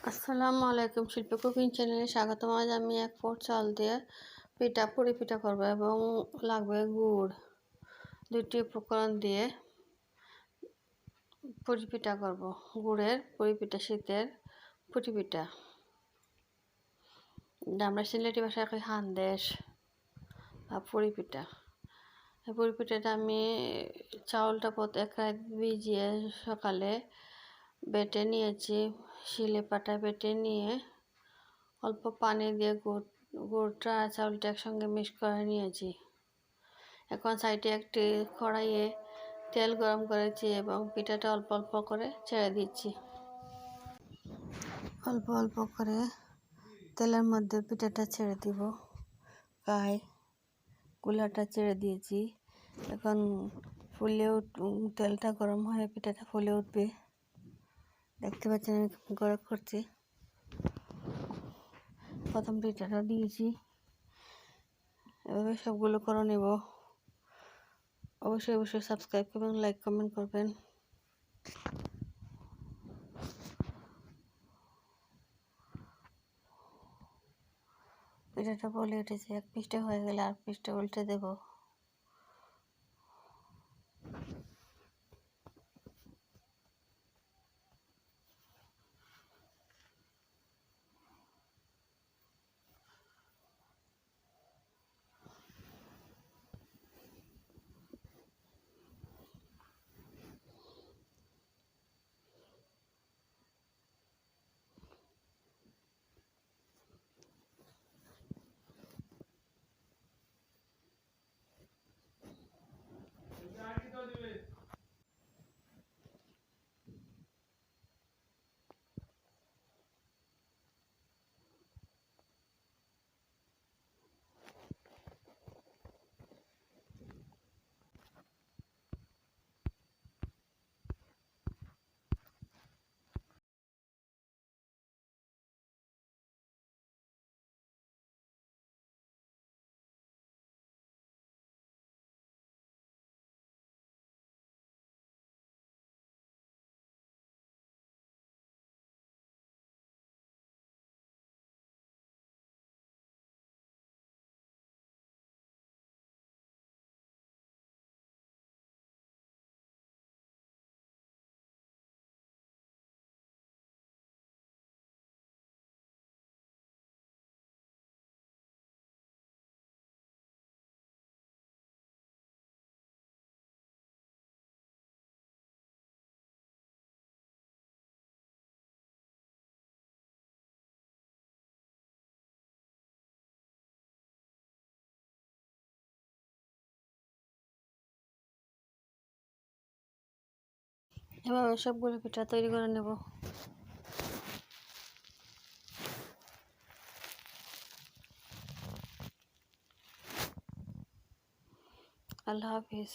আসসালামু আলাইকুম, শিল্পী কুকিং চ্যানেলে স্বাগতম। আজ আমি 1 পোয়া চাল দিয়ে পুরি পিঠা করব এবং লাগবে গুড়। 2টি উপকরণ দিয়ে পুরি পিঠা করব। গুড়ের পুরি পিঠা, শীতের পুরি পিঠা, আমরা সিলেটি ভাষায় কই হান্দেশ বা পুরি পিঠা। এই পুরি পিঠাটা আমি চাউলটা এক রাত ভিজিয়ে সকালে বেটে নিয়েছি। শিলে পাটায় বেটে নিয়ে অল্প পানি দিয়ে গুড়টা চাউলটা একসঙ্গে মিক্স করে নিয়েছি। এখন সাইডে একটি কড়াইয়ে তেল গরম করেছি এবং পিঠাটা অল্প অল্প করে ছেড়ে দিচ্ছি। অল্প অল্প করে তেলের মধ্যে পিঠাটা ছেড়ে দিব। গায়ে কুলাটা ছেড়ে দিয়েছি। এখন তেলটা গরম হয়ে পিঠাটা ফুলে উঠবে। দেখতে পাচ্ছেন আমি গরম করছি। প্রথম পিঠাটা দিয়েছি, এভাবে সবগুলো করে নেব। অবশ্যই সাবস্ক্রাইব করবেন, লাইক কমেন্ট করবেন। পিঠাটা বলে উঠেছে, এক পিঠটা হয়ে গেলে আর পিঠটা উল্টে দেব। এভাবে সবগুলো পিঠা তৈরি করে নেব। আল্লাহ হাফিজ।